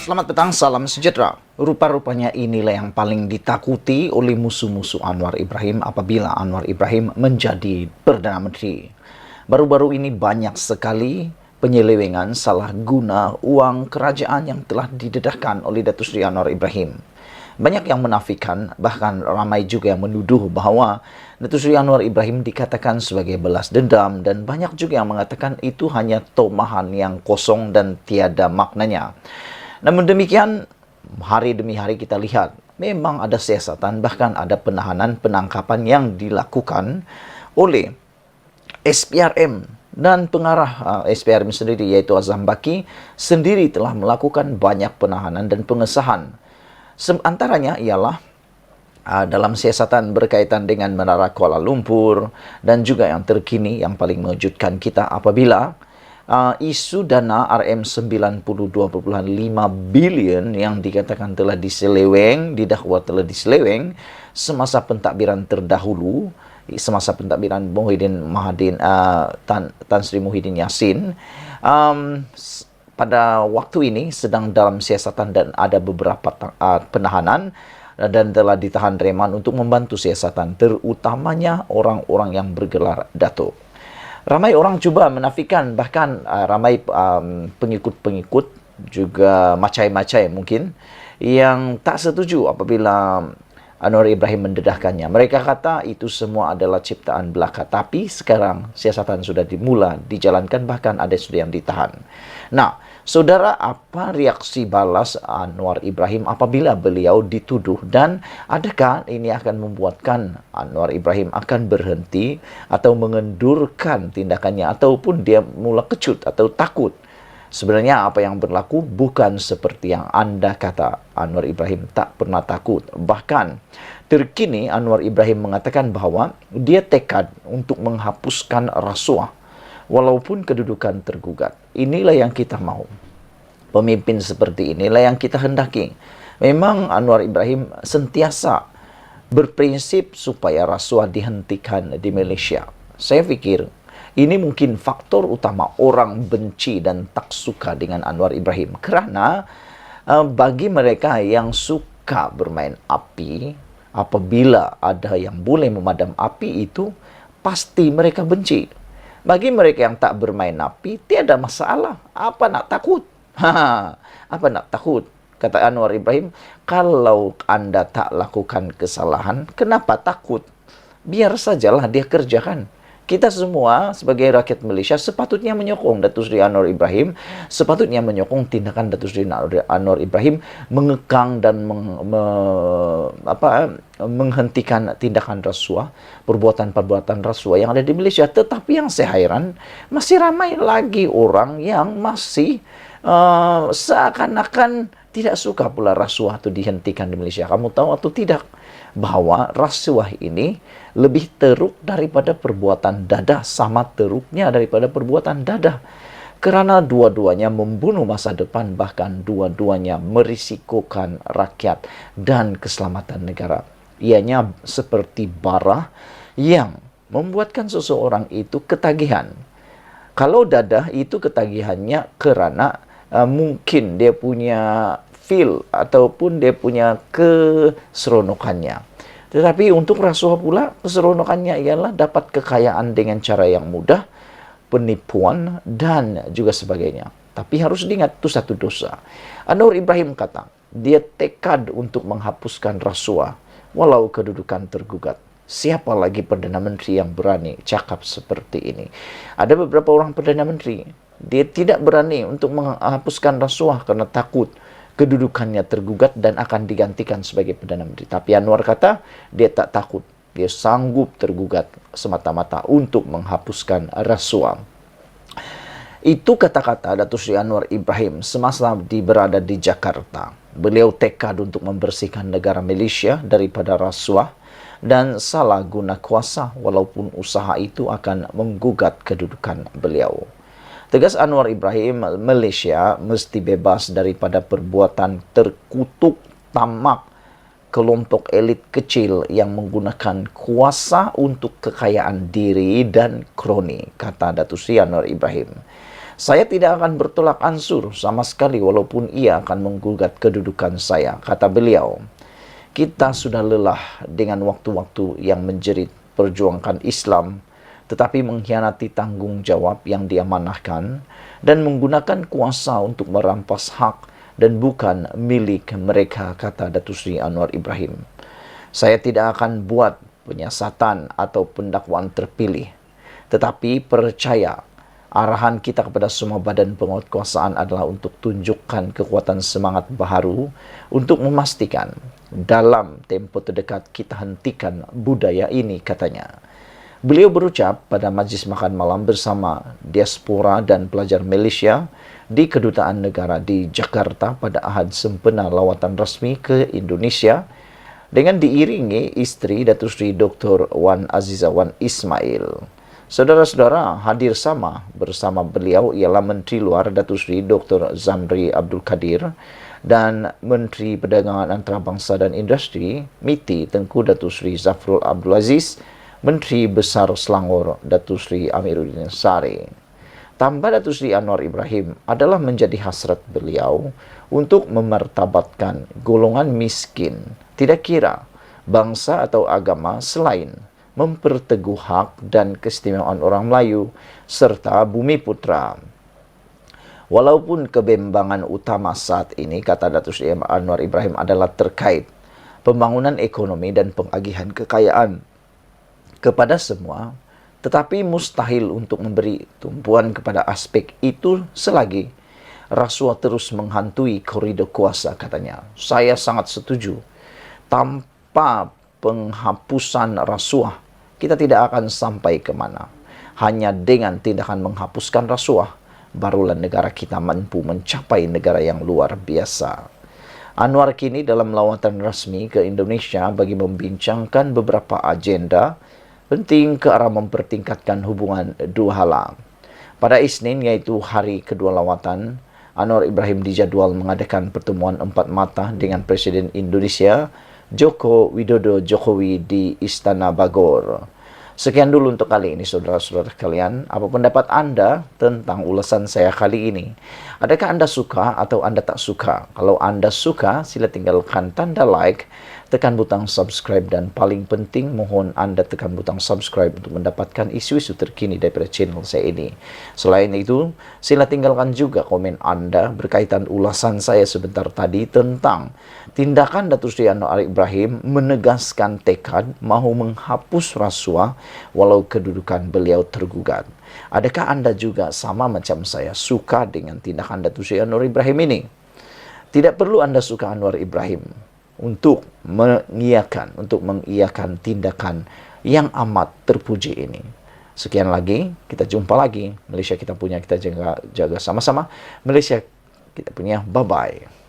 Selamat petang, salam sejahtera. Rupa-rupanya inilah yang paling ditakuti oleh musuh-musuh Anwar Ibrahim apabila Anwar Ibrahim menjadi Perdana Menteri. Baru-baru ini banyak sekali penyelewengan salah guna uang kerajaan yang telah didedahkan oleh Datuk Seri Anwar Ibrahim. Banyak yang menafikan, bahkan ramai juga yang menuduh bahawa Datuk Seri Anwar Ibrahim dikatakan sebagai belas dendam, dan banyak juga yang mengatakan itu hanya tomahan yang kosong dan tiada maknanya. Namun demikian, hari demi hari kita lihat memang ada siasatan, bahkan ada penahanan, penangkapan yang dilakukan oleh SPRM dan pengarah SPRM sendiri, iaitu Azam Baki sendiri telah melakukan banyak penahanan dan pengesahan. Antaranya ialah dalam siasatan berkaitan dengan Menara Kuala Lumpur, dan juga yang terkini yang paling mengejutkan kita apabila isu dana RM92.5 bilion yang dikatakan telah diseleweng, didakwa telah diseleweng semasa pentadbiran terdahulu, semasa pentadbiran Tan Sri Muhyiddin Yassin. Pada waktu ini sedang dalam siasatan dan ada beberapa penahanan dan telah ditahan reman untuk membantu siasatan, terutamanya orang-orang yang bergelar Datuk. Ramai orang cuba menafikan, bahkan ramai pengikut-pengikut juga macai-macai mungkin yang tak setuju apabila Anwar Ibrahim mendedahkannya. Mereka kata itu semua adalah ciptaan belaka, tapi sekarang siasatan sudah dimula dijalankan, bahkan ada sudah yang ditahan. Nah, saudara, apa reaksi balas Anwar Ibrahim apabila beliau dituduh, dan adakah ini akan membuatkan Anwar Ibrahim akan berhenti atau mengendurkan tindakannya, ataupun dia mula kecut atau takut? Sebenarnya apa yang berlaku bukan seperti yang Anda kata. Anwar Ibrahim tak pernah takut. Bahkan terkini Anwar Ibrahim mengatakan bahawa dia tekad untuk menghapuskan rasuah walaupun kedudukan tergugat. Inilah yang kita mau. Pemimpin seperti inilah yang kita hendaki. Memang Anwar Ibrahim sentiasa berprinsip supaya rasuah dihentikan di Malaysia. Saya fikir ini mungkin faktor utama orang benci dan tak suka dengan Anwar Ibrahim. Kerana bagi mereka yang suka bermain api, apabila ada yang boleh memadam api itu, pasti mereka benci. Bagi mereka yang tak bermain api, tiada masalah. Apa nak takut? Apa nak takut? Kata Anwar Ibrahim, kalau Anda tak lakukan kesalahan, kenapa takut? Biar sajalah dia kerjakan. Kita semua sebagai rakyat Malaysia sepatutnya menyokong Datuk Seri Anwar Ibrahim, sepatutnya menyokong tindakan Datuk Seri Anwar Ibrahim mengekang dan menghentikan tindakan rasuah, perbuatan-perbuatan rasuah yang ada di Malaysia. Tetapi yang saya hairan, masih ramai lagi orang yang masih seakan-akan tidak suka pula rasuah itu dihentikan di Malaysia. Kamu tahu atau tidak bahawa rasuah ini lebih teruk daripada perbuatan dadah, sama teruknya daripada perbuatan dadah, kerana dua-duanya membunuh masa depan, bahkan dua-duanya merisikokan rakyat dan keselamatan negara. Ianya seperti bara yang membuatkan seseorang itu ketagihan. Kalau dadah itu ketagihannya kerana mungkin dia punya feel ataupun dia punya keseronokannya. Tetapi untuk rasuah pula, keseronokannya ialah dapat kekayaan dengan cara yang mudah, penipuan dan juga sebagainya. Tapi harus diingat, itu satu dosa. Anwar Ibrahim kata, dia tekad untuk menghapuskan rasuah walau kedudukan tergugat. Siapa lagi Perdana Menteri yang berani cakap seperti ini? Ada beberapa orang Perdana Menteri, dia tidak berani untuk menghapuskan rasuah kerana takut kedudukannya tergugat dan akan digantikan sebagai Perdana Menteri. Tapi Anwar kata, dia tak takut. Dia sanggup tergugat semata-mata untuk menghapuskan rasuah. Itu kata-kata Datuk Seri Anwar Ibrahim semasa berada di Jakarta. Beliau tekad untuk membersihkan negara Malaysia daripada rasuah dan salah guna kuasa, walaupun usaha itu akan menggugat kedudukan beliau. Tegas Anwar Ibrahim, Malaysia mesti bebas daripada perbuatan terkutuk tamak kelompok elit kecil yang menggunakan kuasa untuk kekayaan diri dan kroni, kata Datuk Seri Anwar Ibrahim. Saya tidak akan bertolak ansur sama sekali walaupun ia akan menggugat kedudukan saya, kata beliau. Kita sudah lelah dengan waktu-waktu yang menjerit perjuangkan Islam, tetapi mengkhianati tanggung jawab yang diamanahkan dan menggunakan kuasa untuk merampas hak dan bukan milik mereka, kata Datuk Seri Anwar Ibrahim. Saya tidak akan buat penyiasatan atau pendakwaan terpilih, tetapi percaya arahan kita kepada semua badan penguatkuasaan adalah untuk tunjukkan kekuatan semangat baharu untuk memastikan dalam tempoh terdekat kita hentikan budaya ini, katanya. Beliau berucap pada majlis makan malam bersama diaspora dan pelajar Malaysia di Kedutaan Negara di Jakarta pada Ahad sempena lawatan rasmi ke Indonesia dengan diiringi isteri Datuk Seri Dr. Wan Aziza Wan Ismail. Saudara-saudara, hadir sama bersama beliau ialah Menteri Luar Datuk Seri Dr. Zamri Abdul Kadir dan Menteri Perdagangan Antarabangsa dan Industri MITI Tengku Datuk Seri Zafrul Abdul Aziz, Menteri Besar Selangor Datuk Seri Amiruddin Sari. Tambah Datuk Seri Anwar Ibrahim adalah menjadi hasrat beliau untuk memartabatkan golongan miskin, tidak kira bangsa atau agama, selain memperteguh hak dan keistimewaan orang Melayu serta bumi putra. Walaupun kebimbangan utama saat ini, kata Datuk Seri Anwar Ibrahim, adalah terkait pembangunan ekonomi dan pengagihan kekayaan kepada semua, tetapi mustahil untuk memberi tumpuan kepada aspek itu selagi rasuah terus menghantui koridor kuasa, katanya. Saya sangat setuju. Tanpa penghapusan rasuah, kita tidak akan sampai ke mana. Hanya dengan tindakan menghapuskan rasuah, barulah negara kita mampu mencapai negara yang luar biasa. Anwar kini dalam lawatan rasmi ke Indonesia bagi membincangkan beberapa agenda penting ke arah mempertingkatkan hubungan dua hala. Pada Isnin, yaitu hari kedua lawatan, Anwar Ibrahim dijadual mengadakan pertemuan empat mata dengan Presiden Indonesia Joko Widodo Jokowi di Istana Bogor. Sekian dulu untuk kali ini, saudara-saudara kalian. Apa pendapat Anda tentang ulasan saya kali ini? Adakah Anda suka atau Anda tak suka? Kalau Anda suka, sila tinggalkan tanda like, tekan butang subscribe, dan paling penting mohon Anda tekan butang subscribe untuk mendapatkan isu-isu terkini daripada channel saya ini. Selain itu, sila tinggalkan juga komen Anda berkaitan ulasan saya sebentar tadi tentang tindakan Datuk Seri Anwar Ibrahim menegaskan tekad mahu menghapus rasuah walau kedudukan beliau tergugat. Adakah Anda juga sama macam saya suka dengan tindakan Datuk Seri Anwar Ibrahim ini? Tidak perlu Anda suka Anwar Ibrahim untuk mengiyakan tindakan yang amat terpuji ini. Sekian lagi, kita jumpa lagi. Malaysia kita punya, kita jaga sama-sama. Malaysia kita punya, bye-bye.